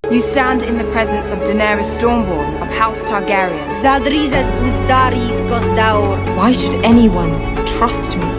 You stand in the presence of Daenerys Stormborn of House Targaryen. Zaldrizes Buzdaris Gosdaur. Why should anyone trust me?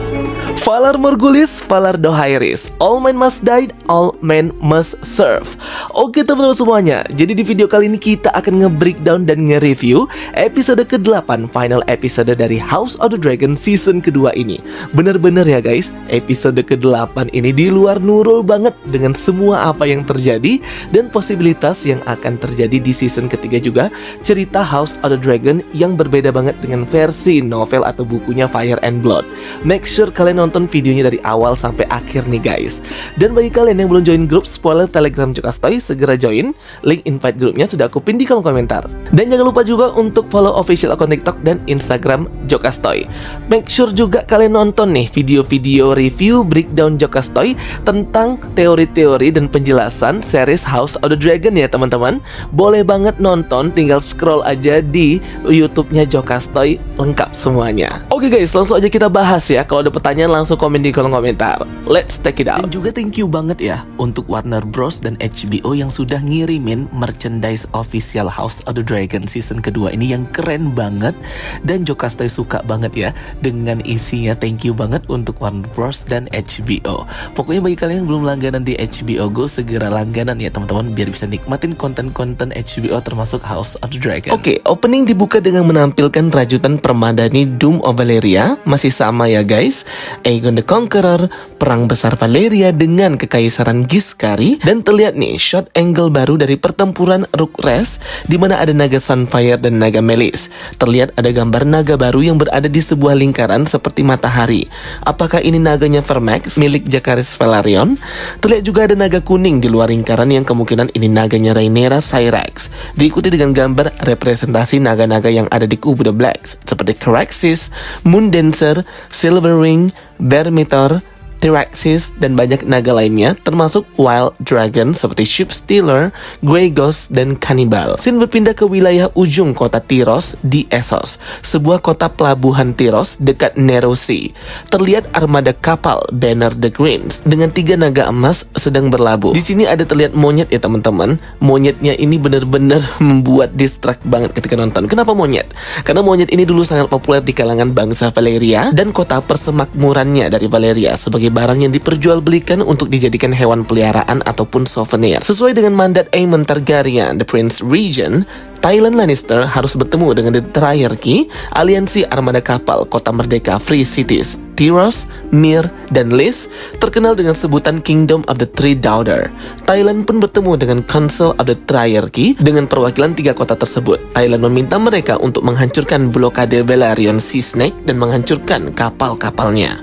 Valar Morghulis, Valar Dohaeris. All men must die, all men must serve. Oke teman-teman semuanya, jadi di video kali ini kita akan nge-breakdown dan nge-review episode ke-8, final episode dari House of the Dragon season kedua ini. Bener-bener ya guys, episode ke-8 ini di luar Nurul banget dengan semua apa yang terjadi dan posibilitas yang akan terjadi di season ketiga juga. Cerita House of the Dragon yang berbeda banget dengan versi novel atau bukunya Fire and Blood. Make sure kalian nonton videonya dari awal sampai akhir nih guys. Dan bagi kalian yang belum join grup spoiler Telegram Jokastoy, segera join. Link invite grupnya sudah aku pin di kolom komentar. Dan jangan lupa juga untuk follow official akun TikTok dan Instagram Jokastoy. Make sure juga kalian nonton nih video-video review breakdown Jokastoy tentang teori-teori dan penjelasan series House of the Dragon ya teman-teman. Boleh banget nonton, tinggal scroll aja di YouTube-nya Jokastoy, lengkap semuanya. Oke guys, langsung aja kita bahas ya. Kalau ada pertanyaan langsung komen di kolom komentar. Let's take it out. Dan juga thank you banget ya untuk Warner Bros dan HBO yang sudah ngirimin merchandise official House of the Dragon season kedua ini yang keren banget. Dan Jokastoy suka banget ya dengan isinya. Thank you banget untuk Warner Bros dan HBO. Pokoknya bagi kalian yang belum langganan di HBO Go, segera langganan ya teman-teman biar bisa nikmatin konten-konten HBO termasuk House of the Dragon. Oke, opening dibuka dengan menampilkan rajutan permadani Doom of Valyria. Masih sama ya guys, Aegon the Conqueror, perang besar Valyria dengan kekaisaran Giscari. Dan terlihat nih shot angle baru dari pertempuran Rookres di mana ada naga Sunfire dan naga Melis. Terlihat ada gambar naga baru yang berada di sebuah lingkaran seperti matahari. Apakah ini naganya Vermax milik Jacaerys Velaryon? Terlihat juga ada naga kuning di luar lingkaran yang kemungkinan ini naganya Rhaenyra Syrax. Diikuti dengan gambar representasi naga-naga yang ada di kubu The Blacks seperti Caraxes, Moondancer, Silverwing, Vermithor, Tyraxis, dan banyak naga lainnya termasuk Wild Dragon seperti Ship Stealer, Grey Ghost, dan Cannibal. Scene berpindah ke wilayah ujung kota Tyros di Essos, sebuah kota pelabuhan Tyros dekat Narrow Sea. Terlihat armada kapal Banner the Greens dengan 3 naga emas sedang berlabuh. Di sini ada terlihat monyet ya teman-teman. Monyetnya ini benar-benar membuat distract banget ketika nonton. Kenapa monyet? Karena monyet ini dulu sangat populer di kalangan bangsa Valyria dan kota persemakmurannya dari Valyria sebagai barang yang diperjualbelikan untuk dijadikan hewan peliharaan ataupun souvenir. Sesuai dengan mandat Aemon Targaryen, the Prince Regent, Tyrion Lannister harus bertemu dengan The Triarchy, aliansi armada kapal kota merdeka Free Cities, Tyros, Myr, dan Lys, terkenal dengan sebutan Kingdom of the Three Daughter. Tyrion pun bertemu dengan Council of the Triarchy dengan perwakilan 3 kota tersebut. Tyrion meminta mereka untuk menghancurkan blokade Velaryon Sea Snake dan menghancurkan kapal-kapalnya.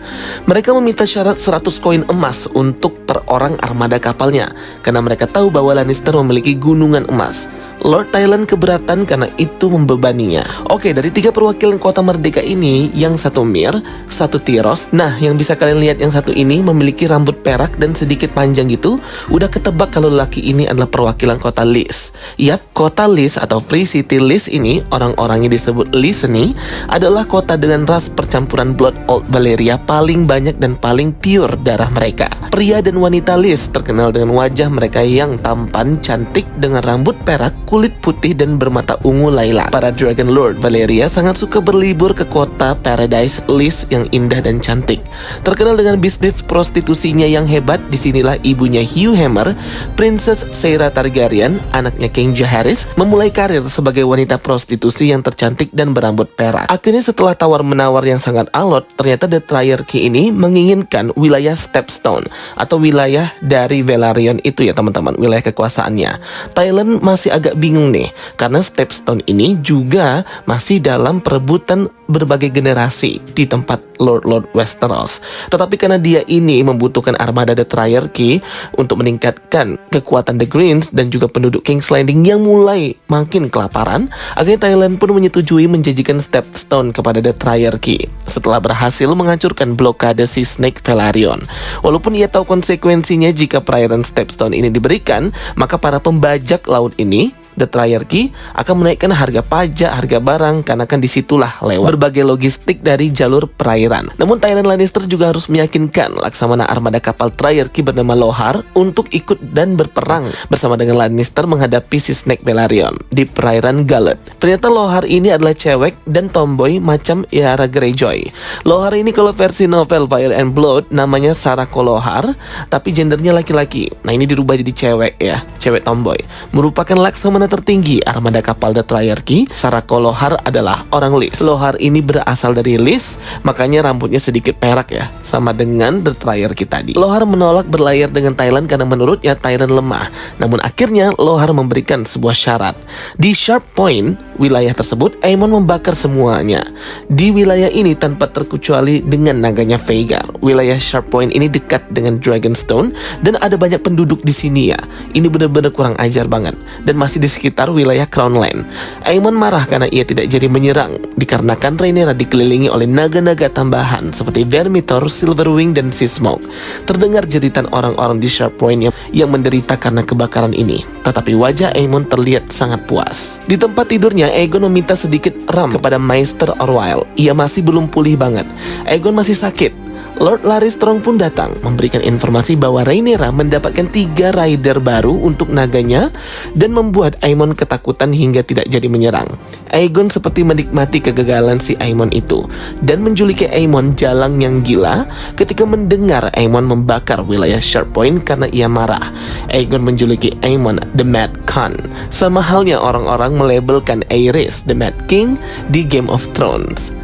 Mereka meminta syarat 100 koin emas untuk per orang armada kapalnya, karena mereka tahu bahwa Lannister memiliki gunungan emas. Lord Tyrion keberatan karena itu membebaninya. Oke, dari 3 perwakilan kota merdeka ini, yang satu Myr, satu Tyros. Nah, yang bisa kalian lihat yang satu ini memiliki rambut perak dan sedikit panjang gitu. Udah ketebak kalau laki ini adalah perwakilan kota Lys. Yap, kota Lys atau Free City Lys ini, orang-orangnya disebut Lyseni, adalah kota dengan ras percampuran Blood Old Valyria paling banyak dan paling pure darah mereka. Pria dan wanita Lys terkenal dengan wajah mereka yang tampan, cantik dengan rambut perak, kulit putih dan bermata ungu laila. Para Dragon Lord Valyria sangat suka berlibur ke kota Paradise Lys yang indah dan cantik. Terkenal dengan bisnis prostitusinya yang hebat, disinilah ibunya Hugh Hammer, Princess Saera Targaryen, anaknya King Jaehaerys, memulai karir sebagai wanita prostitusi yang tercantik dan berambut perak. Akhirnya setelah tawar-menawar yang sangat alot, ternyata The Triarchy ini menginginkan wilayah Stepstone atau wilayah dari Velaryon itu ya teman-teman, wilayah kekuasaannya. Tyrion masih agak bingung nih, karena Stepstone ini juga masih dalam perebutan berbagai generasi di tempat Lord Westeros. Tetapi karena dia ini membutuhkan armada The Triarchy untuk meningkatkan kekuatan The Greens dan juga penduduk King's Landing yang mulai makin kelaparan, akhirnya Tyrion pun menyetujui menjanjikan Stepstone kepada The Triarchy setelah berhasil menghancurkan blokade Sea Snake Velaryon. Walaupun ia tahu konsekuensinya jika perairan Stepstone ini diberikan, maka para pembajak laut ini, The Triarchy, akan menaikkan harga pajak, harga barang, karena kan disitulah lewat. berbagai logistik dari jalur perairan. Namun Tyrion Lannister juga harus meyakinkan Laksamana armada kapal Trierki bernama Lohar untuk ikut dan berperang bersama dengan Lannister menghadapi si Snake Velaryon di perairan Gullet. Ternyata Lohar ini adalah cewek dan tomboy macam Yara Greyjoy. Lohar ini kalau versi novel Fire and Blood namanya Sarako Lohar, tapi gendernya laki-laki. Nah ini dirubah jadi cewek ya, cewek tomboy. Merupakan laksamana tertinggi armada kapal The Trierki. Sarako Lohar adalah orang Lys. Lohar ini berasal dari Lys, makanya rambutnya sedikit perak ya, sama dengan The Trierki tadi. Lohar menolak berlayar dengan Tyrion karena menurutnya Tyrion lemah. Namun akhirnya Lohar memberikan sebuah syarat. Di Sharp Point, wilayah tersebut, Aemon membakar semuanya. Di wilayah ini tanpa terkecuali dengan naganya Vhagar. Wilayah Sharp Point ini dekat dengan Dragonstone dan ada banyak penduduk di sini ya. Ini benar-benar kurang ajar banget dan masih di sekitar wilayah Crownland. Aemon marah karena ia tidak jadi menyerang dikarenakan Rhaenyra dikelilingi oleh naga-naga tambahan seperti Vermithor, Silverwing dan Seasmoke. Terdengar jeritan orang-orang di Sharp Point yang menderita karena kebakaran ini. Tetapi wajah Aemon terlihat sangat puas. Di tempat tidurnya, Aegon meminta sedikit ram kepada Maester Orwyle. Ia masih belum pulih banget. Aegon masih sakit. Lord Larys Strong pun datang memberikan informasi bahwa Rhaenyra mendapatkan 3 rider baru untuk naganya dan membuat Aemon ketakutan hingga tidak jadi menyerang. Aegon seperti menikmati kegagalan si Aemon itu dan menjuluki Aemon jalang yang gila ketika mendengar Aemon membakar wilayah Sharp Point karena ia marah. Aegon menjuluki Aemon The Mad Khan, sama halnya orang-orang melabelkan Aerys The Mad King di Game of Thrones.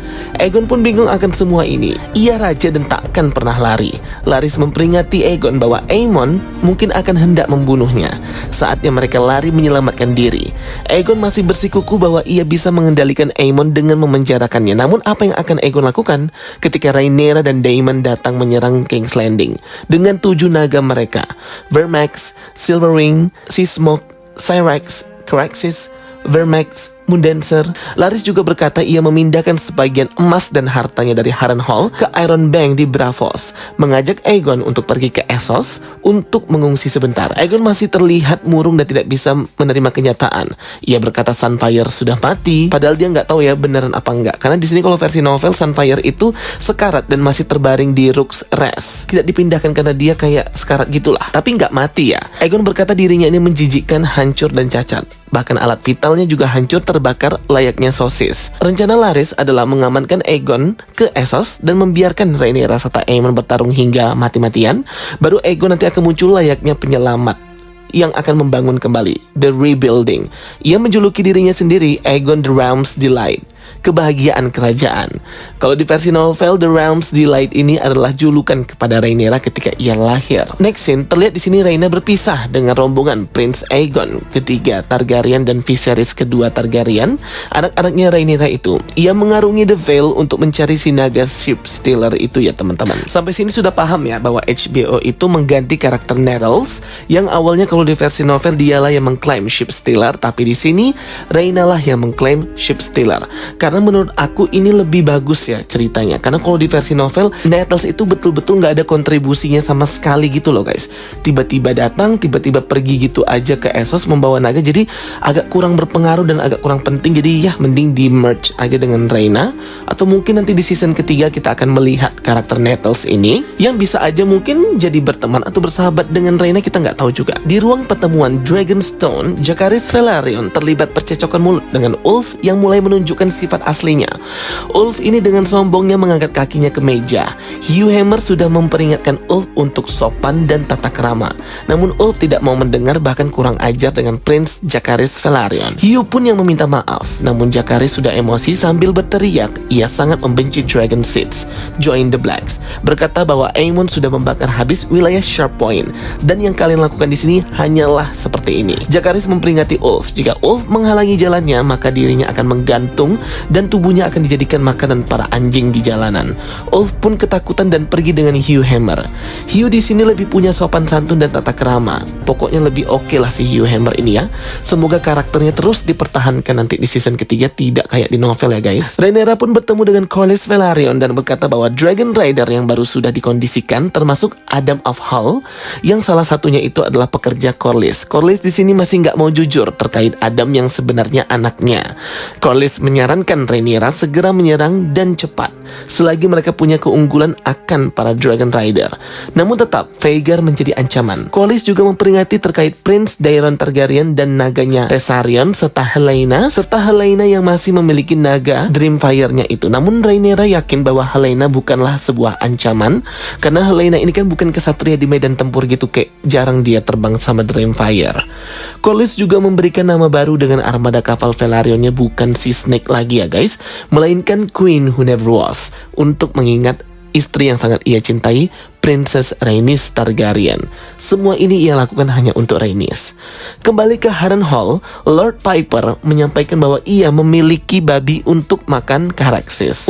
Aegon pun bingung akan semua ini. Ia raja dan takkan pernah lari. Larys memperingati Aegon bahwa Aemon mungkin akan hendak membunuhnya. Saatnya mereka lari menyelamatkan diri. Aegon masih bersikukuh bahwa ia bisa mengendalikan Aemon dengan memenjarakannya. Namun apa yang akan Aegon lakukan ketika Rhaenyra dan Daemon datang menyerang King's Landing dengan 7 naga mereka? Vermax, Silverwing, Seasmoke, Syrax, Caraxes, Vermax, Mundenser. Larys juga berkata ia memindahkan sebagian emas dan hartanya dari Harrenhal ke Iron Bank di Braavos, mengajak Aegon untuk pergi ke Essos untuk mengungsi sebentar. Aegon masih terlihat murung dan tidak bisa menerima kenyataan. Ia berkata Sunfyre sudah mati, padahal dia nggak tahu ya beneran apa enggak. Karena di sini kalau versi novel Sunfyre itu sekarat dan masih terbaring di Rook's Rest. Tidak dipindahkan karena dia kayak sekarat gitulah, tapi nggak mati ya. Aegon berkata dirinya ini menjijikkan, hancur dan cacat. Bahkan alat vitalnya juga hancur terbakar layaknya sosis. Rencana Larys adalah mengamankan Aegon ke Essos dan membiarkan Rhaenyra serta Aemon bertarung hingga mati-matian. Baru Aegon nanti akan muncul layaknya penyelamat yang akan membangun kembali The Rebuilding. Ia menjuluki dirinya sendiri Aegon The Realm's Delight, kebahagiaan kerajaan. Kalau di versi novel, The Realm's Delight ini adalah julukan kepada Rhaenyra ketika ia lahir. Next scene, terlihat di sini Rhaena berpisah dengan rombongan Prince Aegon ketiga Targaryen dan Viserys kedua Targaryen, anak-anaknya Rhaenyra itu. Ia mengarungi The Vale untuk mencari si naga Ship Stealer itu ya teman-teman. Sampai sini sudah paham ya bahwa HBO itu mengganti karakter Nettles yang awalnya kalau di versi novel dialah yang mengklaim Ship Stealer, tapi di sini Rhaena lah yang mengklaim Ship Stealer. Karena menurut aku ini lebih bagus ya ceritanya. Karena kalau di versi novel, Nettles itu betul-betul nggak ada kontribusinya sama sekali gitu loh guys. Tiba-tiba datang, tiba-tiba pergi gitu aja ke Essos membawa naga. Jadi agak kurang berpengaruh dan agak kurang penting. Jadi ya mending di merge aja dengan Rhaena. Atau mungkin nanti di season ketiga kita akan melihat karakter Nettles ini yang bisa aja mungkin jadi berteman atau bersahabat dengan Rhaena, kita nggak tahu juga. Di ruang pertemuan Dragonstone, Jacaerys Velaryon terlibat percecokan mulut dengan Ulf yang mulai menunjukkan sifat aslinya. Ulf ini dengan sombongnya mengangkat kakinya ke meja. Hugh Hammer sudah memperingatkan Ulf untuk sopan dan tata krama. Namun Ulf tidak mau mendengar, bahkan kurang ajar dengan Prince Jacaerys Velaryon. Hugh pun yang meminta maaf. Namun Jacaerys sudah emosi sambil berteriak. Ia sangat membenci Dragon Seeds, Join the Blacks, berkata bahwa Aemon sudah membakar habis wilayah Sharp Point dan yang kalian lakukan di sini hanyalah seperti ini. Jacaerys memperingati Ulf, jika Ulf menghalangi jalannya maka dirinya akan menggantung dan tubuhnya akan dijadikan makanan para anjing di jalanan. Ulf pun ketakutan dan pergi dengan Hugh Hammer. Hugh di sini lebih punya sopan santun dan tata krama. pokoknya lebih oke lah si Hugh Hammer ini ya. Semoga karakternya terus dipertahankan nanti di season ketiga, tidak kayak di novel ya guys. Rhaenyra pun bertemu dengan Corlys Velaryon dan berkata bahwa Dragon Rider yang baru sudah dikondisikan termasuk Adam of Hull, yang salah satunya itu adalah pekerja Corlys. Corlys di sini masih nggak mau jujur terkait Adam yang sebenarnya anaknya. Corlys menyarankan Rhaenyra segera menyerang dan cepat, selagi mereka punya keunggulan akan para Dragon Rider. Namun tetap Vhagar menjadi ancaman. Corlys juga memperingati terkait Prince Daeron Targaryen dan naganya Tessarion serta Helaena yang masih memiliki naga Dreamfire-nya itu. Namun Rhaenyra yakin bahwa Helaena bukanlah sebuah ancaman, karena Helaena ini kan bukan kesatria di medan tempur gitu, kayak jarang dia terbang sama Dreamfire. Corlys juga memberikan nama baru dengan armada kapal Velaryon-nya bukan si Snake lagi ya guys, melainkan Queen Who Never Was, untuk mengingat istri yang sangat ia cintai, Princess Rhaenys Targaryen. Semua ini ia lakukan hanya untuk Rhaenys. Kembali ke Harrenhal, Lord Piper menyampaikan bahwa ia memiliki babi untuk makan Caraxes.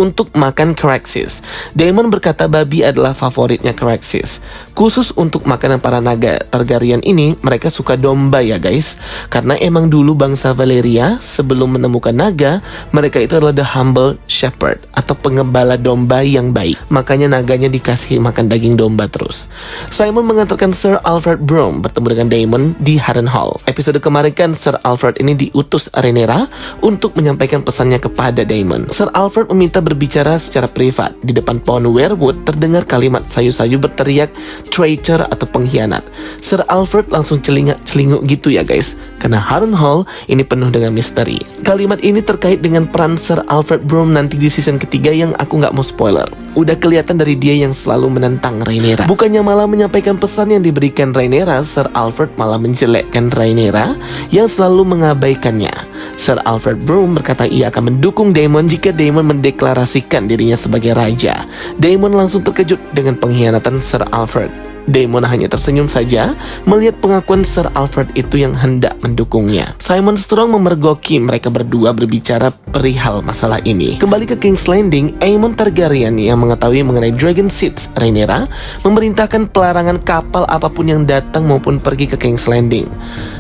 Daemon berkata babi adalah favoritnya Caraxes. Khusus untuk makanan para naga Targaryen ini, mereka suka domba ya guys. Karena emang dulu bangsa Valyria sebelum menemukan naga, mereka itu adalah the humble shepherd atau pengembala domba yang baik. Makanya naganya dikasih makan daging domba terus. Simon mengantarkan Sir Alfred Brome bertemu dengan Daemon di Harrenhal. Episode kemarin kan Sir Alfred ini diutus Rhaenyra untuk menyampaikan pesannya kepada Daemon. Sir Alfred meminta berbicara secara privat. Di depan pohon weirwood terdengar kalimat sayu-sayu berteriak traitor atau pengkhianat. Sir Alfred langsung celingak-celinguk gitu ya guys, karena Harrenhal ini penuh dengan misteri. Kalimat ini terkait dengan peran Sir Alfred Brome nanti di season ketiga yang aku nggak mau spoiler. Udah kelihatan dari dia yang selalu menentang Rhaenyra. Bukannya malah menyampaikan pesan yang diberikan Rhaenyra, Sir Alfred malah menjelekkan Rhaenyra yang selalu mengabaikannya. Sir Alfred Brome berkata ia akan mendukung Daemon jika Daemon mendeklarasikan dirinya sebagai raja. Daemon langsung terkejut dengan pengkhianatan Sir Alfred. Daemon hanya tersenyum saja melihat pengakuan Sir Alfred itu yang hendak mendukungnya. Simon Strong memergoki mereka berdua berbicara perihal masalah ini. Kembali ke King's Landing, Aemon Targaryen yang mengetahui mengenai Dragon Seeds Rhaenyra memerintahkan pelarangan kapal apapun yang datang maupun pergi ke King's Landing.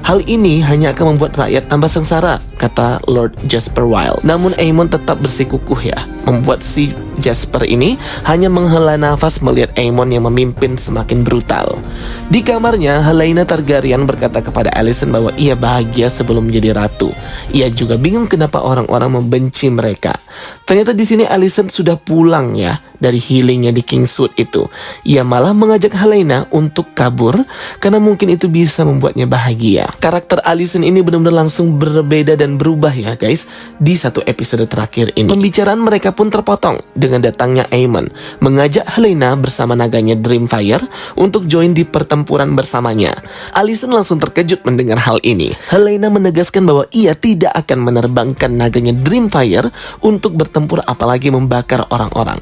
Hal ini hanya akan membuat rakyat tambah sengsara, kata Lord Jasper Wild. Namun Aemon tetap bersikukuh ya, membuat si Jasper ini hanya menghela nafas melihat Aemon yang memimpin semakin brutal. Di kamarnya, Helaena Targaryen berkata kepada Alicent bahwa ia bahagia sebelum menjadi ratu. Ia juga bingung kenapa orang-orang membenci mereka. Ternyata di sini Alicent sudah pulang ya dari healingnya di Kingswood itu. Ia malah mengajak Helaena untuk kabur karena mungkin itu bisa membuatnya bahagia. Karakter Alicent ini benar-benar langsung berbeda dan berubah ya guys di satu episode terakhir ini. Pembicaraan mereka pun terpotong dengan datangnya Aemon mengajak Helaena bersama naganya Dreamfire untuk join di pertempuran bersamanya. Alicent langsung terkejut mendengar hal ini. Helaena menegaskan bahwa ia tidak akan menerbangkan naganya Dreamfire untuk bertempur apalagi membakar orang-orang.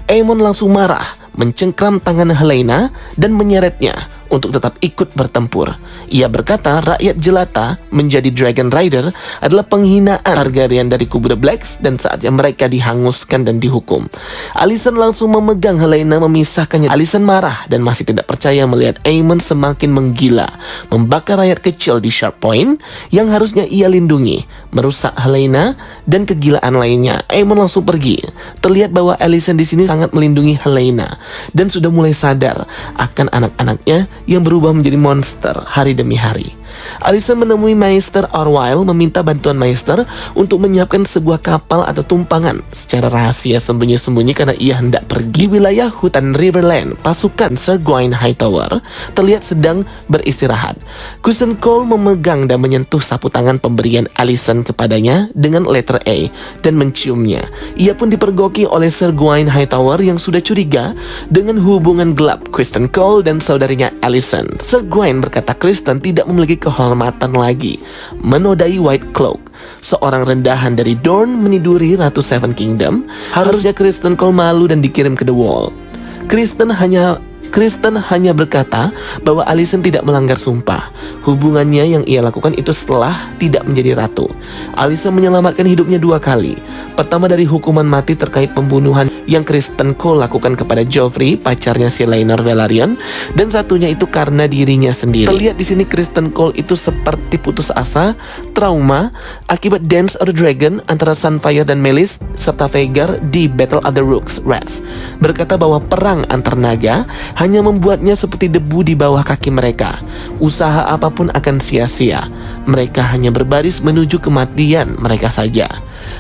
Aemon langsung marah, mencengkram tangan Helaena dan menyeretnya untuk tetap ikut bertempur. Ia berkata rakyat jelata menjadi Dragon Rider adalah penghinaan Targaryen dari kubu The Blacks dan saatnya mereka dihanguskan dan dihukum. Alicent langsung memegang Helaena memisahkannya. Alicent marah dan masih tidak percaya melihat Aemon semakin menggila, membakar rakyat kecil di Sharp Point yang harusnya ia lindungi, merusak Helaena dan kegilaan lainnya. Aemon langsung pergi. Terlihat bahwa Alicent di sini sangat melindungi Helaena dan sudah mulai sadar akan anak-anaknya yang berubah menjadi monster hari demi hari. Alicent menemui Maester Orwyle meminta bantuan Maester untuk menyiapkan sebuah kapal atau tumpangan secara rahasia sembunyi-sembunyi karena ia hendak pergi. Di wilayah hutan Riverland, pasukan Sir Gawain Hightower terlihat sedang beristirahat. Criston Cole memegang dan menyentuh sapu tangan pemberian Alicent kepadanya dengan letter A dan menciumnya. Ia pun dipergoki oleh Sir Gawain Hightower yang sudah curiga dengan hubungan gelap Criston Cole dan saudarinya Alicent. Sir Gawain berkata Criston tidak memiliki kehormatan lagi menodai White Cloak, seorang rendahan dari Dorne meniduri Ratu Seven Kingdom. Harusnya Criston Cole malu dan dikirim ke The Wall. Criston hanya berkata bahwa Alicent tidak melanggar sumpah. Hubungannya yang ia lakukan itu setelah tidak menjadi ratu. Alicent menyelamatkan hidupnya 2 kali. Pertama dari hukuman mati terkait pembunuhan yang Kristen Cole lakukan kepada Joffrey, pacarnya si Laenor Velaryon, dan satunya itu karena dirinya sendiri. Terlihat di sini Kristen Cole itu seperti putus asa, trauma akibat Dance of the Dragon antara Sunfyre dan Meleys serta Vhagar di Battle of the Rooks Rest. Berkata bahwa perang antar naga hanya membuatnya seperti debu di bawah kaki mereka. Usaha apapun akan sia-sia. Mereka hanya berbaris menuju kematian mereka saja.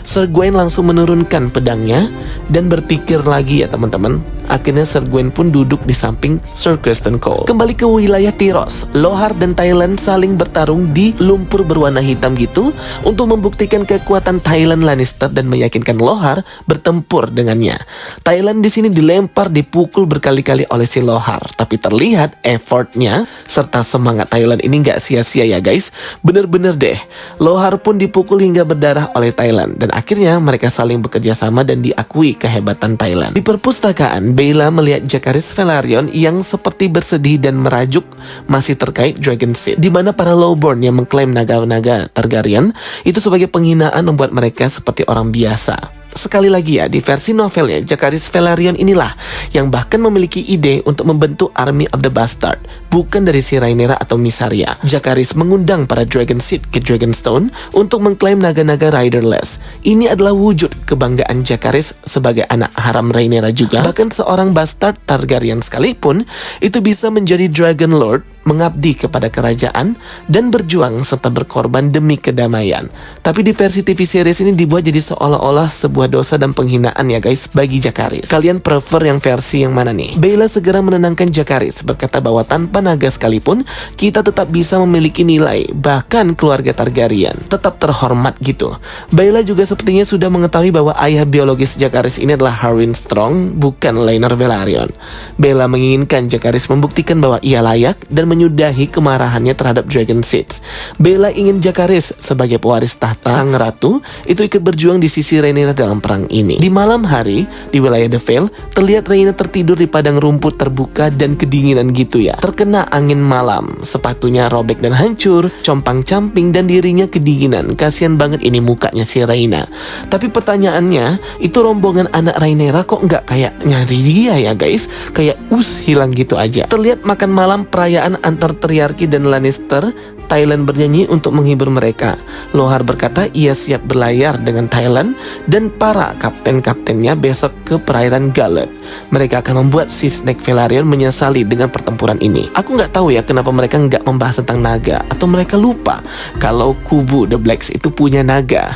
Sir Gawain langsung menurunkan pedangnya dan berpikir lagi ya teman-teman. Akhirnya Sir Gawain pun duduk di samping Sir Criston Cole. Kembali ke wilayah Tyros, Lohar dan Tyland saling bertarung di lumpur berwarna hitam gitu untuk membuktikan kekuatan Tyland Lannister dan meyakinkan Lohar bertempur dengannya. Tyland di sini dilempar, dipukul berkali-kali oleh si Lohar, tapi terlihat effortnya serta semangat Tyland ini nggak sia-sia ya guys. Bener-bener deh, Lohar pun dipukul hingga berdarah oleh Tyland dan akhirnya mereka saling bekerja sama dan diakui kehebatan Tyland. Di perpustakaan, Baela melihat Jacaerys Velaryon yang seperti bersedih dan merajuk masih terkait Dragon Seed, di mana para Lowborn yang mengklaim naga-naga Targaryen itu sebagai penghinaan membuat mereka seperti orang biasa. Sekali lagi ya, di versi novelnya Jacaerys Velaryon inilah yang bahkan memiliki ide untuk membentuk Army of the Bastard, bukan dari si Rhaenyra atau Mysaria. Jacaerys mengundang para Dragon Seed ke Dragonstone untuk mengklaim naga-naga riderless. Ini adalah wujud kebanggaan Jacaerys sebagai anak haram Rhaenyra juga. Bahkan seorang bastard Targaryen sekalipun itu bisa menjadi Dragon Lord, mengabdi kepada kerajaan dan berjuang serta berkorban demi kedamaian. Tapi di versi TV series ini dibuat jadi seolah-olah sebuah dosa dan penghinaan ya guys bagi Jacaerys. Kalian prefer yang versi yang mana nih? Baela segera menenangkan Jacaerys, berkata bahwa tanpa naga sekalipun kita tetap bisa memiliki nilai, bahkan keluarga Targaryen tetap terhormat gitu. Baela juga sepertinya sudah mengetahui bahwa ayah biologis Jacaerys ini adalah Harwin Strong, bukan Laenor Velaryon. Baela menginginkan Jacaerys membuktikan bahwa ia layak dan menyudahi kemarahannya terhadap Dragon Seeds. Baela ingin Jacaerys sebagai pewaris tahta sang ratu itu ikut berjuang di sisi Rhaenyra dalam perang ini. Di malam hari, di wilayah The Vale, terlihat Rhaenyra tertidur di padang rumput terbuka dan kedinginan gitu ya. Terkena angin malam, sepatunya robek dan hancur, compang-camping dan dirinya kedinginan. Kasian banget ini mukanya si Rhaenyra. Tapi pertanyaannya, itu rombongan anak Rhaenyra kok nggak kayak nyari dia ya guys? Kayak hilang gitu aja. Terlihat makan malam perayaan antar Triarki dan Lannister. Tyland bernyanyi untuk menghibur mereka. Lohar berkata ia siap berlayar dengan Tyland dan para kapten-kaptennya besok ke perairan Galad. Mereka akan membuat si Snake Velaryon menyesali dengan pertempuran ini. Aku nggak tahu ya kenapa mereka nggak membahas tentang naga, atau mereka lupa kalau kubu The Blacks itu punya naga.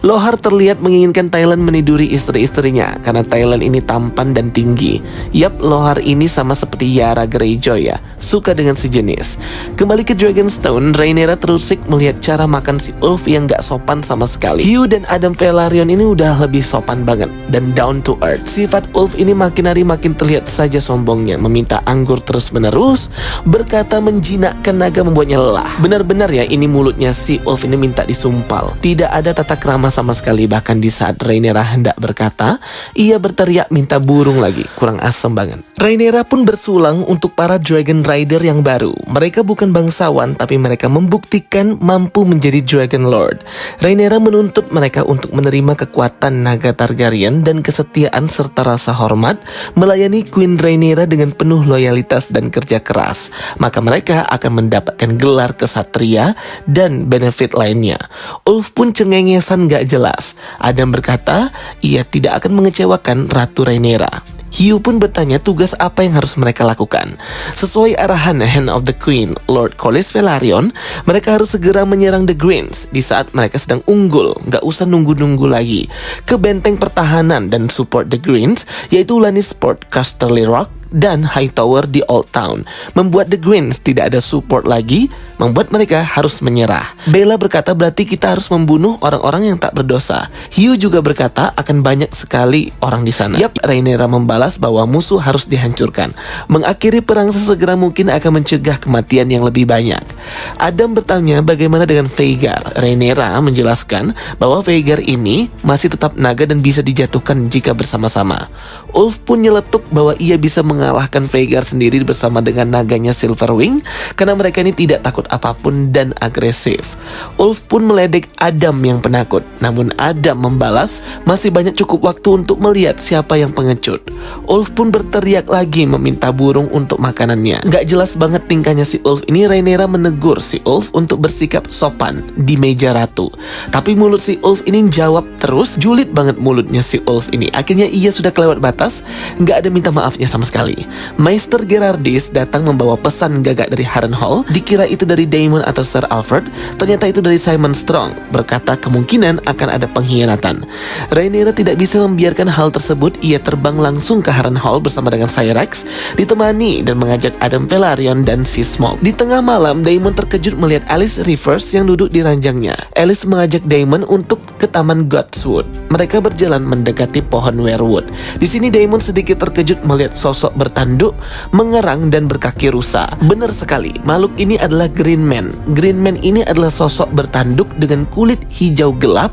Lohar terlihat menginginkan Tyland meniduri istri-istrinya karena Tyland ini tampan dan tinggi. Yap, Lohar ini sama seperti Yara Greyjoy ya, suka dengan sejenis. Kembali ke Dragonstone, Rhaenyra terusik melihat cara makan si Ulf yang gak sopan sama sekali. Hugh dan Adam Velaryon ini udah lebih sopan banget dan down to earth. Sifat Ulf ini makin hari makin terlihat saja sombongnya, meminta anggur terus-menerus, berkata menjinakkan naga membuatnya lelah. Benar-benar ya, ini mulutnya si Ulf ini minta disumpal. Tidak ada tata krama sama sekali, bahkan di saat Rhaenyra hendak berkata, ia berteriak minta burung lagi, kurang asem banget. Rhaenyra pun bersulang untuk para Dragon Rider yang baru. Mereka bukan bangsawan, tapi mereka membuktikan mampu menjadi Dragon Lord. Rhaenyra menuntut mereka untuk menerima kekuatan naga Targaryen dan kesetiaan serta rasa hormat, melayani Queen Rhaenyra dengan penuh loyalitas dan kerja keras. Maka mereka akan mendapatkan gelar kesatria dan benefit lainnya. Ulf pun cengengesan gak jelas. Adam berkata ia tidak akan mengecewakan Ratu Rhaenyra. Hugh pun bertanya tugas apa yang harus mereka lakukan. Sesuai arahan Hand of the Queen, Lord Corlys Velaryon, mereka harus segera menyerang The Greens di saat mereka sedang unggul. Gak usah nunggu-nunggu lagi. Ke benteng pertahanan dan support The Greens, yaitu Lannisport, Casterly Rock, dan Hightower di Old Town. Membuat The Greens tidak ada support lagi, membuat mereka harus menyerah. Baela berkata berarti kita harus membunuh orang-orang yang tak berdosa. Hugh juga berkata akan banyak sekali orang di sana. Yap, Rhaenyra membalas bahwa musuh harus dihancurkan. Mengakhiri perang sesegera mungkin akan mencegah kematian yang lebih banyak. Adam bertanya bagaimana dengan Vhagar. Rhaenyra menjelaskan bahwa Vhagar ini masih tetap naga dan bisa dijatuhkan jika bersama-sama. Ulf pun nyeletuk bahwa ia bisa mengalahkan Vhagar sendiri bersama dengan naganya Silverwing karena mereka ini tidak takut apapun dan agresif. Ulf pun meledek Adam yang penakut. Namun Adam membalas, masih banyak cukup waktu untuk melihat siapa yang pengecut. Ulf pun berteriak lagi meminta burung untuk makanannya. Gak jelas banget tingkahnya si Ulf ini. Rhaenyra menegur si Ulf untuk bersikap sopan di meja ratu. Tapi mulut si Ulf ini jawab terus. Julid banget mulutnya si Ulf ini. Akhirnya ia sudah kelewat batas. Gak ada minta maafnya sama sekali. Maester Gerardis datang membawa pesan gagak dari Harrenhal. Dikira itu dari Daemon atau Sir Alfred. Ternyata itu dari Simon Strong. Berkata kemungkinan akan ada pengkhianatan. Rhaenyra tidak bisa membiarkan hal tersebut. Ia terbang langsung ke Harrenhal bersama dengan Syrax, ditemani dan mengajak Adam Velaryon dan si Smoke. Di tengah malam, Daemon terkejut melihat Alice Rivers yang duduk di ranjangnya. Alice mengajak Daemon untuk ke Taman Godswood. Mereka berjalan mendekati pohon weirwood. Di sini Daemon sedikit terkejut melihat sosok bertanduk, mengerang dan berkaki rusa. Benar sekali, makhluk ini adalah Green Man. Green Man ini adalah sosok bertanduk dengan kulit hijau gelap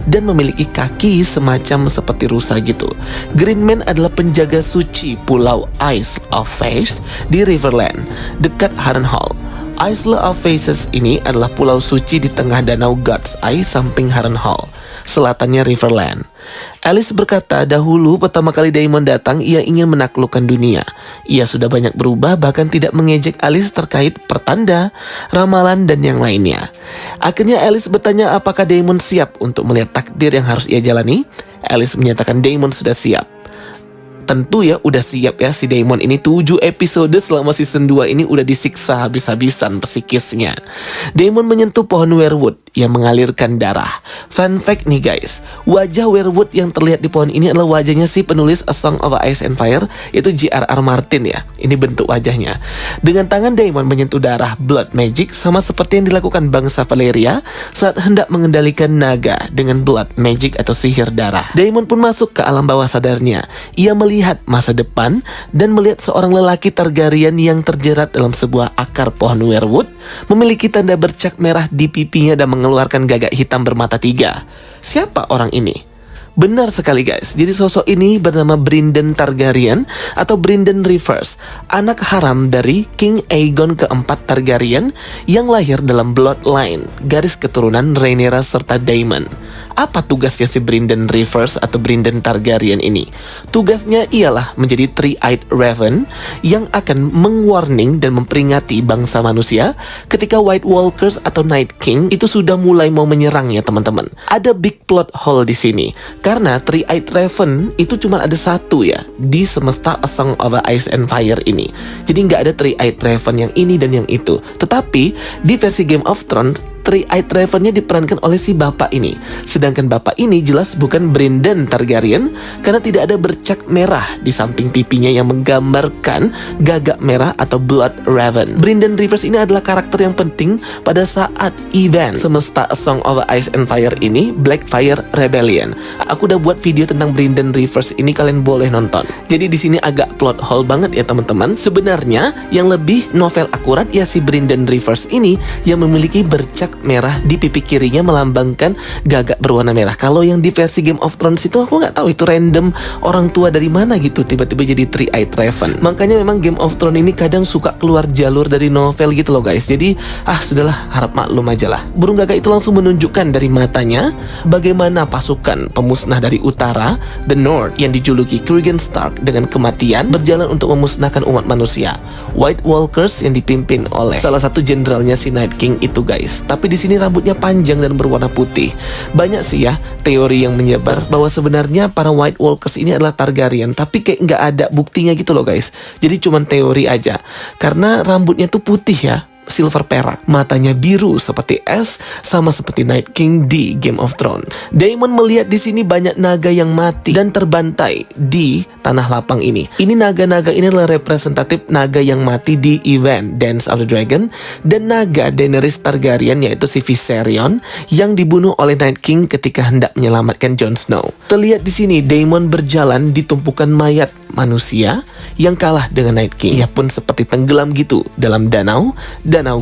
dan memiliki kaki semacam seperti rusa gitu. Green Man adalah penjaga suci Pulau Isle of Faces di Riverland, dekat Harrenhal. Isle of Faces ini adalah pulau suci di tengah danau God's Eye samping Harrenhal, selatannya Riverland. Alice berkata dahulu pertama kali Daemon datang ia ingin menaklukkan dunia. Ia sudah banyak berubah, bahkan tidak mengejek Alice terkait pertanda, ramalan dan yang lainnya. Akhirnya Alice bertanya apakah Daemon siap untuk melihat takdir yang harus ia jalani. Alice menyatakan Daemon sudah siap. Tentu ya udah siap ya si Daemon ini. 7 episode selama season 2 ini udah disiksa habis-habisan psikisnya. Daemon menyentuh pohon weirwood yang mengalirkan darah. Fun fact nih guys, wajah weirwood yang terlihat di pohon ini adalah wajahnya si penulis A Song of Ice and Fire, yaitu J.R.R. Martin ya. Ini bentuk wajahnya. Dengan tangan Daemon menyentuh darah blood magic sama seperti yang dilakukan bangsa Valyria saat hendak mengendalikan naga dengan blood magic atau sihir darah. Daemon pun masuk ke alam bawah sadarnya. Ia melihat masa depan dan melihat seorang lelaki Targaryen yang terjerat dalam sebuah akar pohon weirwood, memiliki tanda bercak merah di pipinya dan mengeluarkan gagak hitam bermata 3. Siapa orang ini? Benar sekali guys, jadi sosok ini bernama Brynden Targaryen atau Brynden Rivers, anak haram dari King Aegon keempat Targaryen yang lahir dalam bloodline, garis keturunan Rhaenyra serta Daemon. Apa tugasnya si Brynden Rivers atau Brynden Targaryen ini? Tugasnya ialah menjadi Three-Eyed Raven yang akan meng-warning dan memperingati bangsa manusia ketika White Walkers atau Night King itu sudah mulai mau menyerang ya teman-teman. Ada big plot hole di sini. Karena Three-Eyed Raven itu cuma ada satu ya di semesta A Song of Ice and Fire ini. Jadi nggak ada Three-Eyed Raven yang ini dan yang itu. Tetapi di versi Game of Thrones Three-Eyed Raven-nya diperankan oleh si bapak ini. Sedangkan bapak ini jelas bukan Brynden Targaryen karena tidak ada bercak merah di samping pipinya yang menggambarkan gagak merah atau Blood Raven. Brynden Rivers ini adalah karakter yang penting pada saat event semesta A Song of Ice and Fire ini, Blackfyre Rebellion. Aku udah buat video tentang Brynden Rivers ini, kalian boleh nonton. Jadi di sini agak plot hole banget ya teman-teman. Sebenarnya yang lebih novel akurat ya si Brynden Rivers ini yang memiliki bercak merah di pipi kirinya melambangkan gagak berwarna merah. Kalau yang di versi Game of Thrones itu aku nggak tahu itu random orang tua dari mana gitu tiba-tiba jadi Three-Eyed Raven. Makanya memang Game of Thrones ini kadang suka keluar jalur dari novel gitu loh guys. Jadi sudahlah, harap maklum aja lah. Burung gagak itu langsung menunjukkan dari matanya bagaimana pasukan pemusnah dari utara, The North, yang dijuluki Clegane Stark dengan kematian berjalan untuk memusnahkan umat manusia. White Walkers yang dipimpin oleh salah satu jenderalnya si Night King itu guys. Tapi di sini rambutnya panjang dan berwarna putih. Banyak sih ya teori yang menyebar bahwa sebenarnya para White Walkers ini adalah Targaryen, tapi kayak nggak ada buktinya gitu loh guys. Jadi cuman teori aja. Karena rambutnya tuh putih ya, silver perak, matanya biru seperti es, sama seperti Night King di Game of Thrones. Daemon melihat di sini banyak naga yang mati dan terbantai di tanah lapang ini. Ini naga-naga ini adalah representatif naga yang mati di event Dance of the Dragon dan naga Daenerys Targaryen yaitu si Viserion yang dibunuh oleh Night King ketika hendak menyelamatkan Jon Snow. Terlihat di sini Daemon berjalan di tumpukan mayat manusia yang kalah dengan Night King. Ia pun seperti tenggelam gitu dalam danau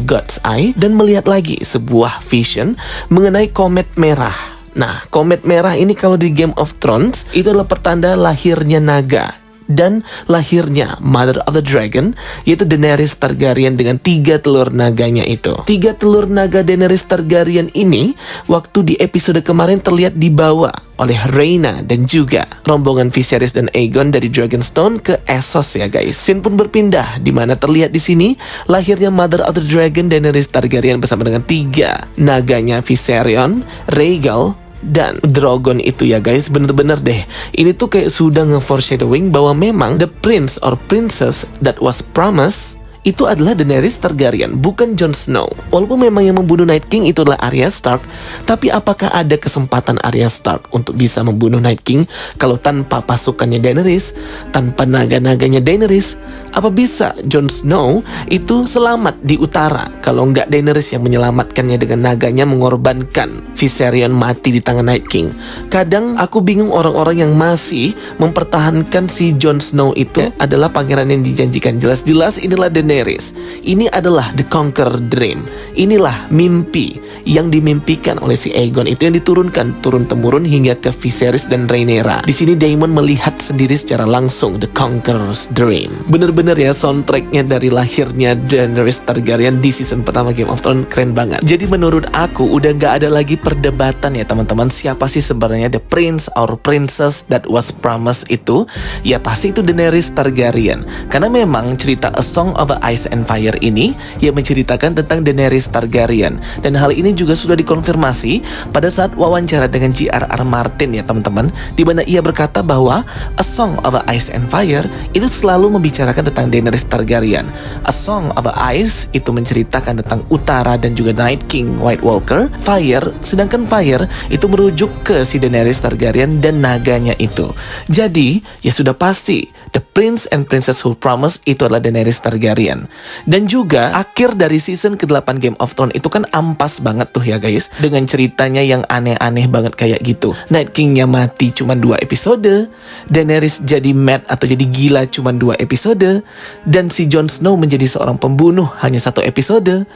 God's Eye, dan melihat lagi sebuah vision mengenai komet merah. Nah, komet merah ini kalau di Game of Thrones itu adalah pertanda lahirnya naga dan lahirnya Mother of the Dragon, yaitu Daenerys Targaryen dengan 3 telur naganya itu. 3 telur naga Daenerys Targaryen ini waktu di episode kemarin terlihat dibawa oleh Rhaena dan juga rombongan Viserys dan Aegon dari Dragonstone ke Essos ya guys. Scene pun berpindah di mana terlihat di sini lahirnya Mother of the Dragon Daenerys Targaryen bersama dengan 3 naganya Viserion, Rhaegal, dan Drogon itu ya guys. Bener-bener deh, ini tuh kayak sudah nge-foreshadowing bahwa memang the prince or princess that was promised itu adalah Daenerys Targaryen, bukan Jon Snow. Walaupun memang yang membunuh Night King itu adalah Arya Stark, tapi apakah ada kesempatan Arya Stark untuk bisa membunuh Night King kalau tanpa pasukannya Daenerys, tanpa naga-naganya Daenerys? Apa bisa Jon Snow itu selamat di utara kalau nggak Daenerys yang menyelamatkannya dengan naganya mengorbankan Viserion mati di tangan Night King? Kadang aku bingung orang-orang yang masih mempertahankan si Jon Snow itu adalah pangeran yang dijanjikan. Jelas-jelas inilah Daenerys. Ini adalah the conqueror dream. Inilah mimpi yang dimimpikan oleh si Aegon itu, yang diturunkan turun-temurun hingga ke Viserys dan Rhaenyra. Di sini Daemon melihat sendiri secara langsung the conqueror's dream. Bener-bener ya, soundtracknya dari lahirnya Daenerys Targaryen di season pertama Game of Thrones keren banget. Jadi menurut aku udah gak ada lagi perdebatan ya teman-teman, siapa sih sebenarnya the prince or princess that was promised itu. Ya pasti itu Daenerys Targaryen, karena memang cerita A Song of Ice and Fire ini yang menceritakan tentang Daenerys Targaryen, dan hal ini juga sudah dikonfirmasi pada saat wawancara dengan J.R.R. Martin ya teman-teman, di mana ia berkata bahwa A Song of Ice and Fire itu selalu membicarakan tentang Daenerys Targaryen. A Song of Ice itu menceritakan tentang utara dan juga Night King White Walker. Sedangkan Fire itu merujuk ke si Daenerys Targaryen dan naganya itu. Jadi ya sudah pasti the prince and princess who promised itu adalah Daenerys Targaryen. Dan juga akhir dari season ke-8 Game of Thrones itu kan ampas banget tuh ya guys, dengan ceritanya yang aneh-aneh banget kayak gitu. Night King-nya mati cuma 2 episode, Daenerys jadi mad atau jadi gila cuma 2 episode, dan si Jon Snow menjadi seorang pembunuh hanya 1 episode,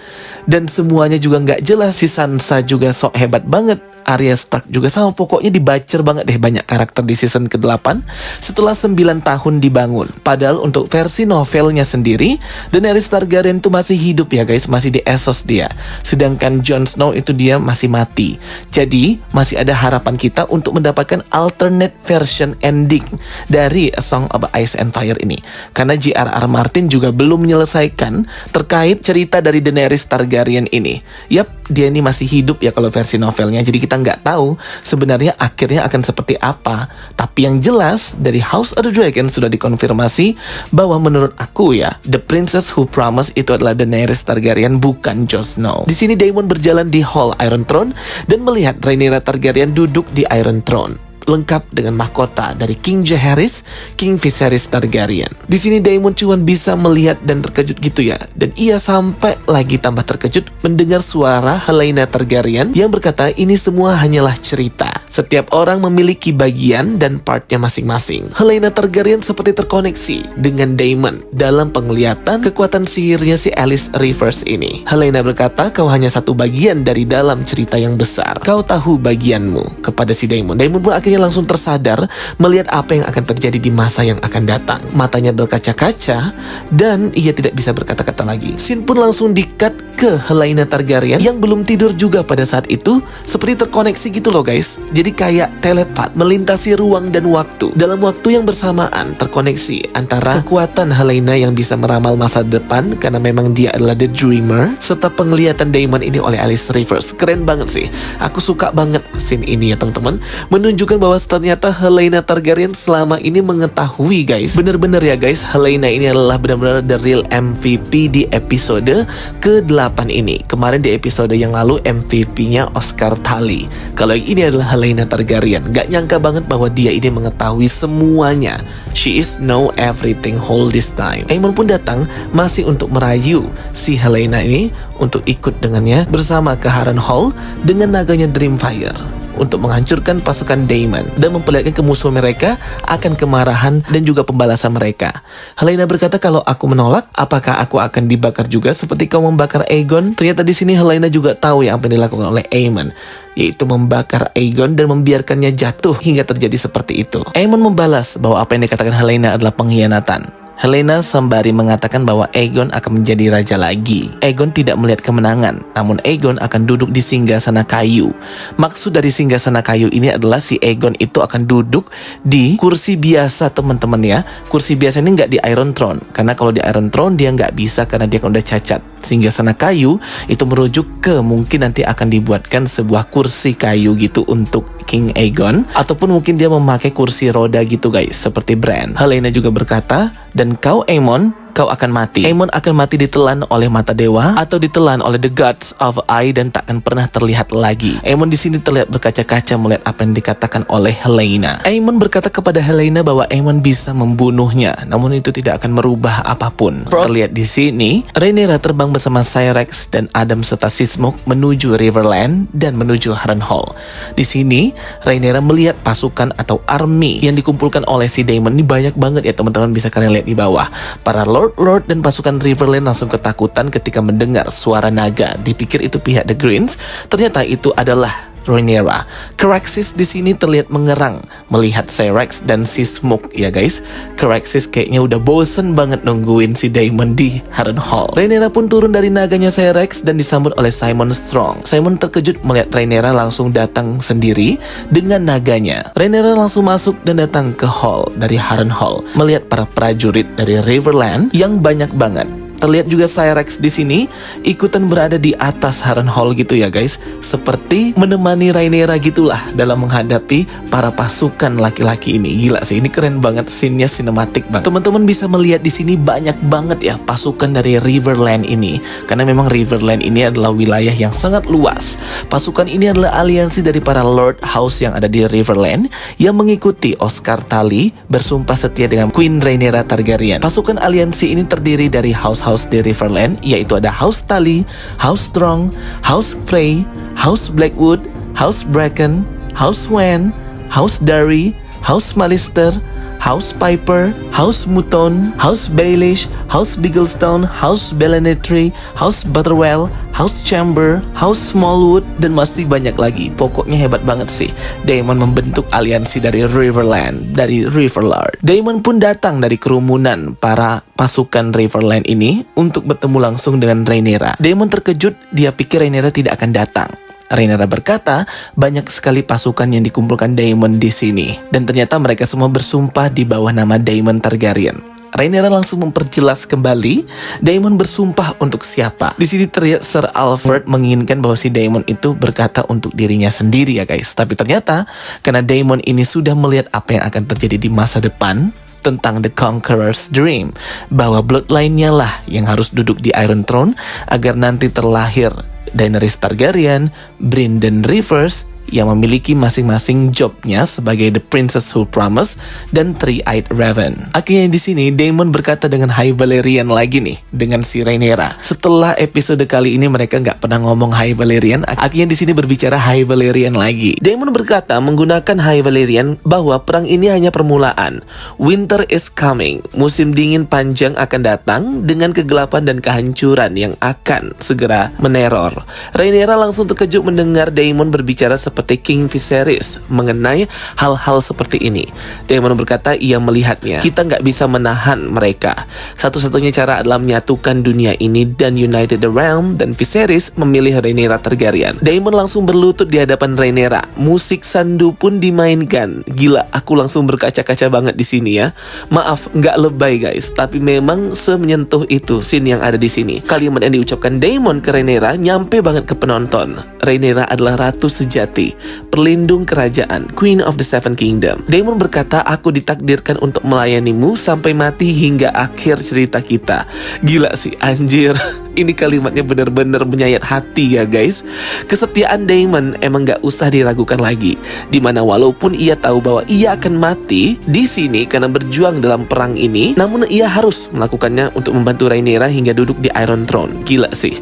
dan semuanya juga nggak jelas. Si Sansa juga sok hebat banget, Arya Stark juga sama. Pokoknya dibacer banget deh banyak karakter di season ke-8 setelah 9 tahun dibangun. Padahal untuk versi novelnya sendiri, Daenerys Targaryen itu masih hidup ya guys, masih di Essos dia. Sedangkan Jon Snow itu dia masih mati. Jadi masih ada harapan kita untuk mendapatkan alternate version ending dari A Song of Ice and Fire ini. Karena J.R.R. Martin juga belum menyelesaikan terkait cerita dari Daenerys Targaryen ini. Yap, dia ini masih hidup ya kalau versi novelnya. Jadi kita nggak tahu sebenarnya akhirnya akan seperti apa. Tapi yang jelas dari House of the Dragon sudah dikonfirmasi bahwa menurut aku ya, the princess who promised itu adalah Daenerys Targaryen, bukan Jon Snow. Di sini Daemon berjalan di Hall Iron Throne dan melihat Rhaenyra Targaryen duduk di Iron Throne, lengkap dengan mahkota dari King Jaehaerys, King Viserys Targaryen. Di sini Daemon cuman bisa melihat dan terkejut gitu ya. Dan ia sampai lagi tambah terkejut mendengar suara Helaena Targaryen yang berkata ini semua hanyalah cerita. Setiap orang memiliki bagian dan partnya masing-masing. Helaena Targaryen seperti terkoneksi dengan Daemon dalam penglihatan kekuatan sihirnya si Alice Rivers ini. Helaena berkata, kau hanya satu bagian dari dalam cerita yang besar. Kau tahu bagianmu, kepada si Daemon. Daemon pun akhirnya langsung tersadar melihat apa yang akan terjadi di masa yang akan datang. Matanya berkaca-kaca dan ia tidak bisa berkata-kata lagi. Scene pun langsung di-cut ke Helaena Targaryen yang belum tidur juga pada saat itu, seperti terkoneksi gitu loh guys. Jadi kayak telepat melintasi ruang dan waktu dalam waktu yang bersamaan, terkoneksi antara kekuatan Helaena yang bisa meramal masa depan karena memang dia adalah the dreamer, serta penglihatan Daemon ini oleh Alice Rivers. Keren banget sih. Aku suka banget scene ini ya teman-teman. Menunjukkan bahwa ternyata Helaena Targaryen selama ini mengetahui guys. Bener-bener ya guys, Helaena ini adalah benar-benar the real MVP di episode ke-8 ini. Kemarin di episode yang lalu MVP-nya Oscar Tully. Kalau yang ini adalah Helaena Targaryen. Gak nyangka banget bahwa dia ini mengetahui semuanya. She is know everything whole this time. Aemon pun datang masih untuk merayu si Helaena ini untuk ikut dengannya bersama ke Harrenhal dengan naganya Dreamfire. untuk menghancurkan pasukan Daemon dan memperlihatkan ke musuh mereka akan kemarahan dan juga pembalasan mereka. Helaena berkata, kalau aku menolak, apakah aku akan dibakar juga seperti kau membakar Aegon? Ternyata di sini Helaena juga tahu yang apa yang dilakukan oleh Aemon, yaitu membakar Aegon dan membiarkannya jatuh hingga terjadi seperti itu. Aemon membalas bahwa apa yang dikatakan Helaena adalah pengkhianatan. Helaena sembari mengatakan bahwa Aegon akan menjadi raja lagi. Aegon tidak melihat kemenangan, namun Aegon akan duduk di singgasana kayu. Maksud dari singgasana kayu ini adalah si Aegon itu akan duduk di kursi biasa, teman-teman ya. Kursi biasa ini nggak di Iron Throne, karena kalau di Iron Throne dia nggak bisa karena dia kan udah cacat. Singgasana kayu itu merujuk ke mungkin nanti akan dibuatkan sebuah kursi kayu gitu untuk King Aegon, ataupun mungkin dia memakai kursi roda gitu guys, seperti Bran. Helaena juga berkata, dan kau Aemon, kau akan mati. Aemon akan mati ditelan oleh mata dewa atau ditelan oleh the gods of Eye dan tak akan pernah terlihat lagi. Aemon di sini terlihat berkaca-kaca melihat apa yang dikatakan oleh Helaena. Aemon berkata kepada Helaena bahwa Aemon bisa membunuhnya, namun itu tidak akan merubah apapun. Terlihat di sini, Rhaenyra terbang bersama Syrax dan Adam serta Seasmoke menuju Riverland dan menuju Harrenhal. Di sini, Rhaenyra melihat pasukan atau army yang dikumpulkan oleh si Daemon. Ini banyak banget ya teman-teman, bisa kalian lihat di bawah. Para Lord dan pasukan Riverland langsung ketakutan ketika mendengar suara naga. Dipikir itu pihak The Greens, ternyata itu adalah Rhaenyra. Caraxes di sini terlihat mengerang melihat Syrax dan Seasmoke ya guys. Caraxes kayaknya udah bosen banget nungguin si Daemon di Harrenhal. Rhaenyra pun turun dari naganya Syrax dan disambut oleh Simon Strong. Simon terkejut melihat Rhaenyra langsung datang sendiri dengan naganya. Rhaenyra langsung masuk dan datang ke hall dari Harrenhal, melihat para prajurit dari Riverland yang banyak banget. Terlihat juga Syrax di sini ikutan berada di atas Harrenhal gitu ya guys, seperti menemani Rhaenyra gitulah dalam menghadapi para pasukan laki-laki ini. Gila sih, ini keren banget, scene-nya sinematik banget. Teman-teman bisa melihat di sini banyak banget ya pasukan dari Riverland ini, karena memang Riverland ini adalah wilayah yang sangat luas. Pasukan ini adalah aliansi dari para Lord House yang ada di Riverland yang mengikuti Oscar Tully bersumpah setia dengan Queen Rhaenyra Targaryen. Pasukan aliansi ini terdiri dari House di Riverland, yaitu ada House Tully, House Strong, House Frey, House Blackwood, House Bracken, House Wen, House Darry, House Malister, House Piper, House Mouton, House Baelish, House Bigglestone, House Belenetri, House Butterwell, House Chamber, House Smallwood, dan masih banyak lagi. Pokoknya hebat banget sih. Daemon membentuk aliansi dari Riverland, dari Riverlord. Daemon pun datang dari kerumunan para pasukan Riverland ini untuk bertemu langsung dengan Rhaenyra. Daemon terkejut, dia pikir Rhaenyra tidak akan datang. Rhaenyra berkata, banyak sekali pasukan yang dikumpulkan Daemon di sini, dan ternyata mereka semua bersumpah di bawah nama Daemon Targaryen. Rhaenyra langsung memperjelas kembali Daemon bersumpah untuk siapa. Di sini terlihat Sir Alfred menginginkan bahwa si Daemon itu berkata untuk dirinya sendiri ya guys. Tapi ternyata karena Daemon ini sudah melihat apa yang akan terjadi di masa depan tentang The Conqueror's Dream, bahwa bloodline-nya lah yang harus duduk di Iron Throne agar nanti terlahir Daenerys Targaryen, Brienne dan Rhaenyra yang memiliki masing-masing jobnya sebagai The Princess Who Promised dan Three-Eyed Raven. Akhirnya di sini Daemon berkata dengan High Valyrian lagi nih dengan si Rhaenyra. Setelah episode kali ini mereka nggak pernah ngomong High Valyrian, akhirnya di sini berbicara High Valyrian lagi. Daemon berkata menggunakan High Valyrian bahwa perang ini hanya permulaan. Winter is coming. Musim dingin panjang akan datang dengan kegelapan dan kehancuran yang akan segera meneror. Rhaenyra langsung terkejut mendengar Daemon berbicara seperti King Viserys mengenai hal-hal seperti ini. Daemon berkata ia melihatnya. Kita nggak bisa menahan mereka. Satu-satunya cara adalah menyatukan dunia ini dan United the Realm, dan Viserys memilih Rhaenyra Targaryen. Daemon langsung berlutut di hadapan Rhaenyra. Musik sandu pun dimainkan. Gila, aku langsung berkaca-kaca banget di sini ya. Maaf, nggak lebay guys, tapi memang semenyentuh itu scene yang ada di sini. Kalimat yang diucapkan Daemon ke Rhaenyra nyampe banget ke penonton. Rhaenyra adalah ratu sejati, pelindung kerajaan, Queen of the Seven Kingdom. Daemon berkata, aku ditakdirkan untuk melayanimu sampai mati hingga akhir cerita kita. Gila sih, anjir. Ini kalimatnya benar-benar menyayat hati ya guys. Kesetiaan Daemon emang gak usah diragukan lagi. Dimana walaupun ia tahu bahwa ia akan mati di sini karena berjuang dalam perang ini, namun ia harus melakukannya untuk membantu Rhaenyra hingga duduk di Iron Throne. Gila sih,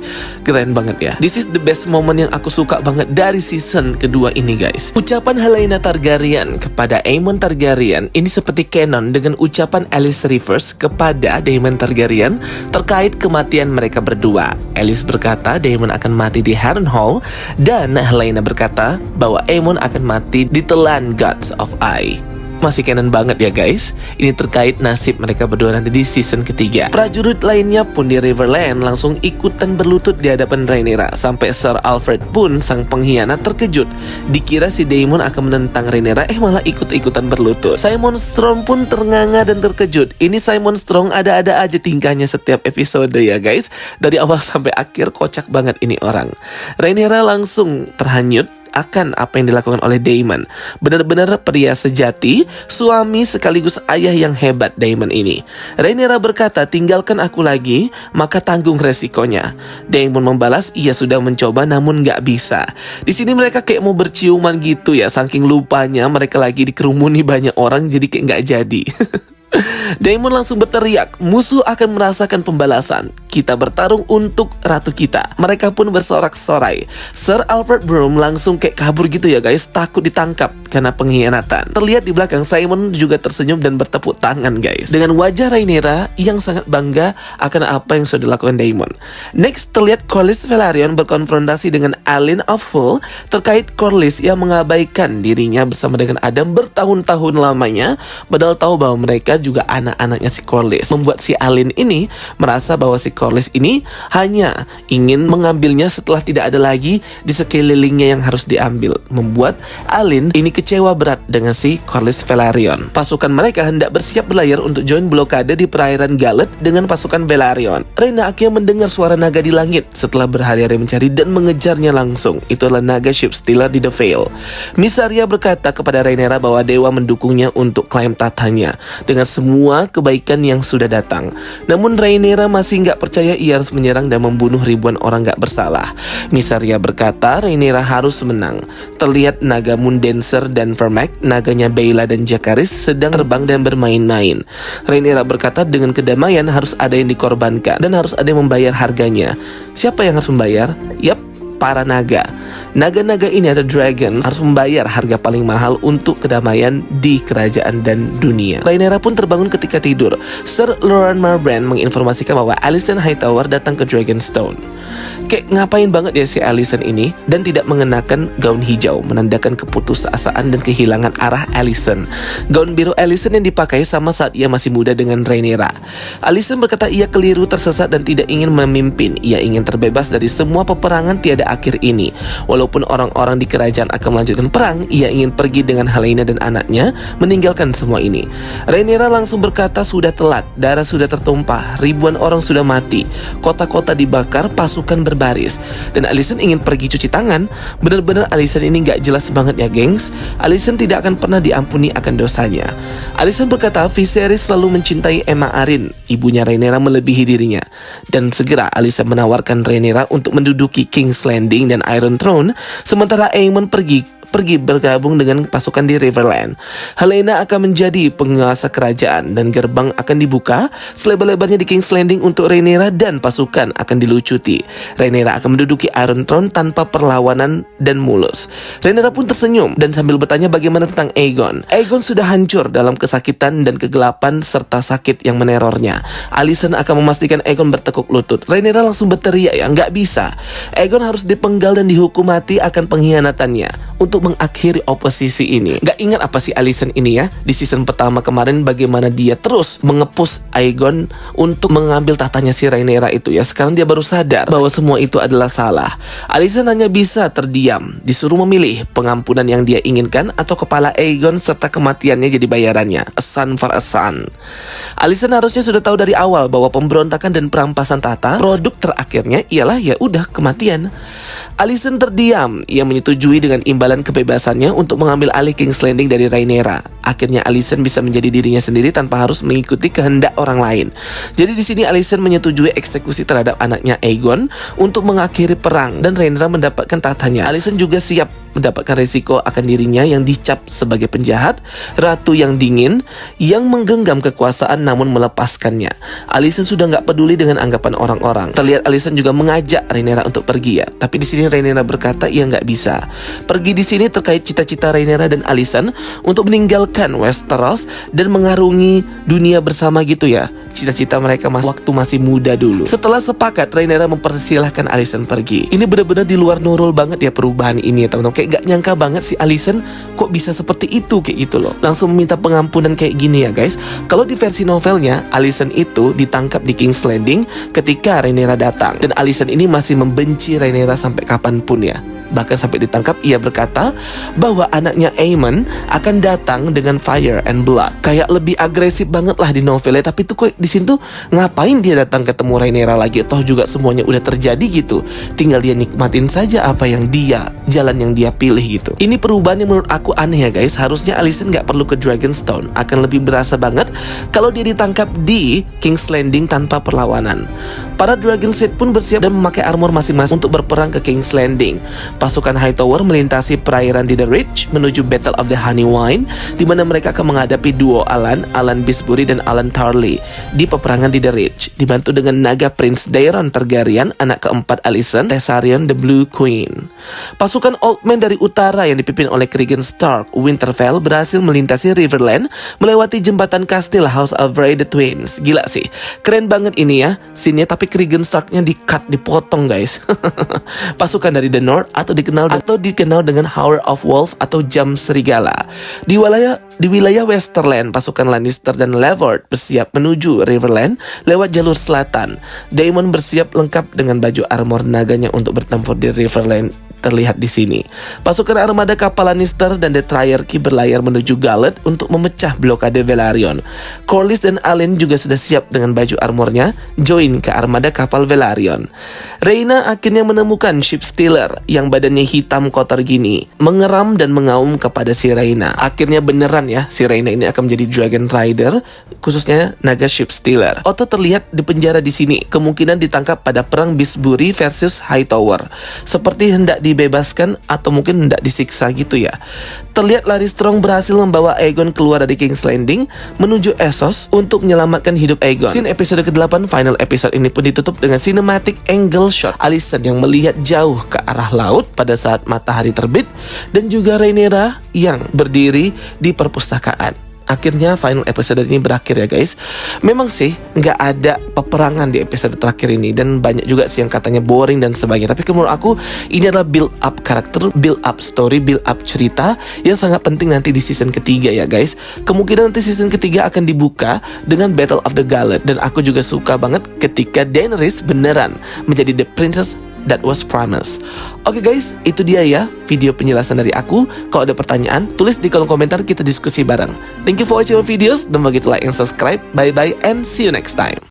keren banget ya. This is the best moment yang aku suka banget dari season kedua ini guys. Ucapan Helaena Targaryen kepada Aemon Targaryen ini seperti canon dengan ucapan Aelys Reverse kepada Daemon Targaryen terkait kematian mereka berdua. Aelys berkata Daemon akan mati di Harrenhal, dan Helaena berkata bahwa Aemon akan mati di telan Gods of Eye. Masih canon banget ya guys. Ini terkait nasib mereka berdua nanti di season ketiga. Prajurit lainnya pun di Riverland langsung ikutan berlutut di hadapan Rhaenyra. Sampai Sir Alfred pun sang pengkhianat terkejut. Dikira si Daemon akan menentang Rhaenyra, malah ikut-ikutan berlutut. Simon Strong pun ternganga dan terkejut. Ini Simon Strong ada-ada aja tingkahnya setiap episode ya guys. Dari awal sampai akhir kocak banget ini orang. Rhaenyra langsung terhanyut akan apa yang dilakukan oleh Daemon. Benar-benar pria sejati, suami sekaligus ayah yang hebat Daemon ini. Rhaenyra berkata, tinggalkan aku lagi, maka tanggung resikonya. Daemon membalas, ia sudah mencoba namun gak bisa. Di sini mereka kayak mau berciuman gitu ya, saking lupanya mereka lagi dikerumuni banyak orang jadi kayak gak jadi. Daemon langsung berteriak, musuh akan merasakan pembalasan. Kita bertarung untuk ratu kita. Mereka pun bersorak-sorai. Sir Alfred Broom langsung kayak kabur gitu ya guys, takut ditangkap karena pengkhianatan. Terlihat di belakang Simon juga tersenyum dan bertepuk tangan guys, dengan wajah Rhaenyra yang sangat bangga akan apa yang sudah dilakukan Daemon. Next terlihat Corlys Velaryon berkonfrontasi dengan Aelin of Hull terkait Corlys yang mengabaikan dirinya bersama dengan Adam bertahun-tahun lamanya, padahal tahu bahwa mereka juga anak-anaknya si Corlys. Membuat si Aelin ini merasa bahwa si Corlys ini hanya ingin mengambilnya setelah tidak ada lagi di sekelilingnya yang harus diambil. Membuat Aelin ini kecewa berat dengan si Corlys Velaryon. Pasukan mereka hendak bersiap berlayar untuk join blokade di perairan Gallet dengan pasukan Velaryon. Rhaena akhirnya mendengar suara naga di langit setelah berhari-hari mencari dan mengejarnya langsung. Itu adalah naga ship stealer di The Vale. Mysaria berkata kepada Rhaenyra bahwa dewa mendukungnya untuk klaim tatanya dengan semua kebaikan yang sudah datang. Namun Rhaenyra masih nggak percaya ia harus menyerang dan membunuh ribuan orang gak bersalah. Mysaria berkata Rhaenyra harus menang. Terlihat naga Mundenser dan Vermac, naganya Baela dan Jacaerys sedang terbang dan bermain-main. Rhaenyra berkata dengan kedamaian harus ada yang dikorbankan dan harus ada yang membayar harganya. Siapa yang harus membayar? Yap, para naga. Naga-naga ini atau dragon harus membayar harga paling mahal untuk kedamaian di kerajaan dan dunia. Rhaenyra pun terbangun ketika tidur. Sir Loren Marbrand menginformasikan bahwa Alicent Hightower datang ke Dragonstone. Kayak ngapain banget ya si Alicent ini, dan tidak mengenakan gaun hijau, menandakan keputusasaan dan kehilangan arah Alicent. Gaun biru Alicent yang dipakai sama saat ia masih muda dengan Rhaenyra. Alicent berkata ia keliru, tersesat dan tidak ingin memimpin. Ia ingin terbebas dari semua peperangan tiada akhir ini. Walaupun orang-orang di kerajaan akan melanjutkan perang, ia ingin pergi dengan Helaena dan anaknya, meninggalkan semua ini. Rhaenyra langsung berkata sudah telat, darah sudah tertumpah, ribuan orang sudah mati, kota-kota dibakar, pasukan berbaris, dan Alicent ingin pergi cuci tangan. Benar-benar Alicent ini gak jelas banget ya gengs. Alicent tidak akan pernah diampuni akan dosanya. Alicent berkata Viserys selalu mencintai Aemma Arryn, ibunya Rhaenyra melebihi dirinya, dan segera Alicent menawarkan Rhaenyra untuk menduduki King's Landing dan Iron Throne, sementara Aemon pergi bergabung dengan pasukan di Riverland. Helaena akan menjadi penguasa kerajaan dan gerbang akan dibuka selebar-lebarnya di King's Landing untuk Rhaenyra dan pasukan akan dilucuti. Rhaenyra akan menduduki Iron Throne tanpa perlawanan dan mulus. Rhaenyra pun tersenyum dan sambil bertanya bagaimana tentang Aegon. Aegon sudah hancur dalam kesakitan dan kegelapan serta sakit yang menerornya. Alicent akan memastikan Aegon bertekuk lutut. Rhaenyra langsung berteriak ya, nggak bisa. Aegon harus dipenggal dan dihukum mati akan pengkhianatannya untuk mengakhiri oposisi ini. Gak ingat apa sih Alicent ini ya, di season pertama kemarin bagaimana dia terus mengepus Aegon untuk mengambil tahtanya si Rhaenyra itu ya. Sekarang dia baru sadar bahwa semua itu adalah salah. Alicent hanya bisa terdiam, disuruh memilih pengampunan yang dia inginkan atau kepala Aegon serta kematiannya jadi bayarannya. A son for a son. Alicent harusnya sudah tahu dari awal bahwa pemberontakan dan perampasan tahta produk terakhirnya ialah ya udah kematian. Alicent terdiam. Ia menyetujui dengan imbalan kebebasannya untuk mengambil alih King's Landing dari Rhaenyra. Akhirnya Alicent bisa menjadi dirinya sendiri tanpa harus mengikuti kehendak orang lain. Jadi di sini Alicent menyetujui eksekusi terhadap anaknya Aegon untuk mengakhiri perang dan Rhaenyra mendapatkan tahtanya. Alicent juga siap mendapatkan resiko akan dirinya yang dicap sebagai penjahat, ratu yang dingin, yang menggenggam kekuasaan namun melepaskannya. Alicent sudah nggak peduli dengan anggapan orang-orang. Terlihat Alicent juga mengajak Rhaenyra untuk pergi ya. Tapi di sini Rhaenyra berkata ia nggak bisa. Pergi di sini terkait cita-cita Rhaenyra dan Alicent untuk meninggalkan Westeros dan mengarungi dunia bersama gitu ya. Cita-cita mereka waktu masih muda dulu. Setelah sepakat, Rhaenyra mempersilahkan Alicent pergi. Ini benar-benar di luar normal banget ya perubahan ini ya teman-teman. Kayak gak nyangka banget si Alicent kok bisa seperti itu kayak gitu loh. Langsung meminta pengampunan kayak gini ya guys. Kalau di versi novelnya, Alicent itu ditangkap di King's Landing ketika Rhaenyra datang. Dan Alicent ini masih membenci Rhaenyra sampai kapanpun ya. Bahkan sampai ditangkap ia berkata bahwa anaknya Aemon akan datang dengan fire and blood. Kayak lebih agresif banget lah di novelnya. Tapi tuh kok di sini tuh ngapain dia datang ketemu Rhaenyra lagi? Toh juga semuanya udah terjadi gitu. Tinggal dia nikmatin saja apa yang jalan yang dia pilih gitu. Ini perubahan yang menurut aku aneh ya guys. Harusnya Alicent gak perlu ke Dragonstone. Akan lebih berasa banget kalau dia ditangkap di King's Landing tanpa perlawanan. Para Dragonset pun bersiap dan memakai armor masing-masing untuk berperang ke King's Landing. Pasukan Hightower melintasi perairan di The Reach menuju Battle of the Honey Wine, di mana mereka akan menghadapi duo Alan Bisbury dan Alan Tarly di peperangan di The Reach, dibantu dengan naga Prince Daeron Targaryen, anak keempat Alicent, Tessarion the Blue Queen. Pasukan Old Men dari utara yang dipimpin oleh Cregan Stark Winterfell berhasil melintasi Riverland melewati jembatan kastil House of Frey the Twins. Gila sih, keren banget ini ya scene-nya, tapi Cregan Stark-nya dipotong guys. Pasukan dari The North atau dikenal dengan Hour of Wolf atau Jam Serigala. Di wilayah Westerland, pasukan Lannister dan Levert bersiap menuju Riverland lewat jalur selatan. Daemon bersiap lengkap dengan baju armor naganya untuk bertempur di Riverland. Terlihat di sini. Pasukan armada kapal Lannister dan The Triarchy berlayar menuju Galad untuk memecah blokade Velaryon. Corlys dan Aelin juga sudah siap dengan baju armornya, join ke armada kapal Velaryon. Rhaena akhirnya menemukan Ship Stealer yang badannya hitam kotor gini, mengeram dan mengaum kepada si Rhaena. Akhirnya beneran ya, si Rhaena ini akan menjadi Dragon Rider, khususnya naga Ship Stealer. Otto terlihat di penjara di sini, kemungkinan ditangkap pada perang Bisbury versus Hightower. Seperti hendak dibebaskan atau mungkin hendak disiksa gitu ya. Terlihat Larry Strong berhasil membawa Aegon keluar dari King's Landing menuju Essos untuk menyelamatkan hidup Aegon. Scene episode ke-8 final episode ini pun ditutup dengan cinematic angle shot Alicent yang melihat jauh ke arah laut pada saat matahari terbit dan juga Rhaenyra yang berdiri di perpustakaan. Akhirnya final episode ini berakhir ya guys. Memang sih nggak ada peperangan di episode terakhir ini, dan banyak juga sih yang katanya boring dan sebagainya. Tapi menurut aku ini adalah build up karakter, build up story, build up cerita yang sangat penting nanti di season ketiga ya guys. Kemungkinan nanti season ketiga akan dibuka dengan Battle of the Galad, dan aku juga suka banget ketika Daenerys beneran menjadi the princess that was promised. Oke guys, itu dia ya video penjelasan dari aku. Kalau ada pertanyaan, tulis di kolom komentar, kita diskusi bareng. Thank you for watching my videos. Don't forget to like and subscribe. Bye bye and see you next time.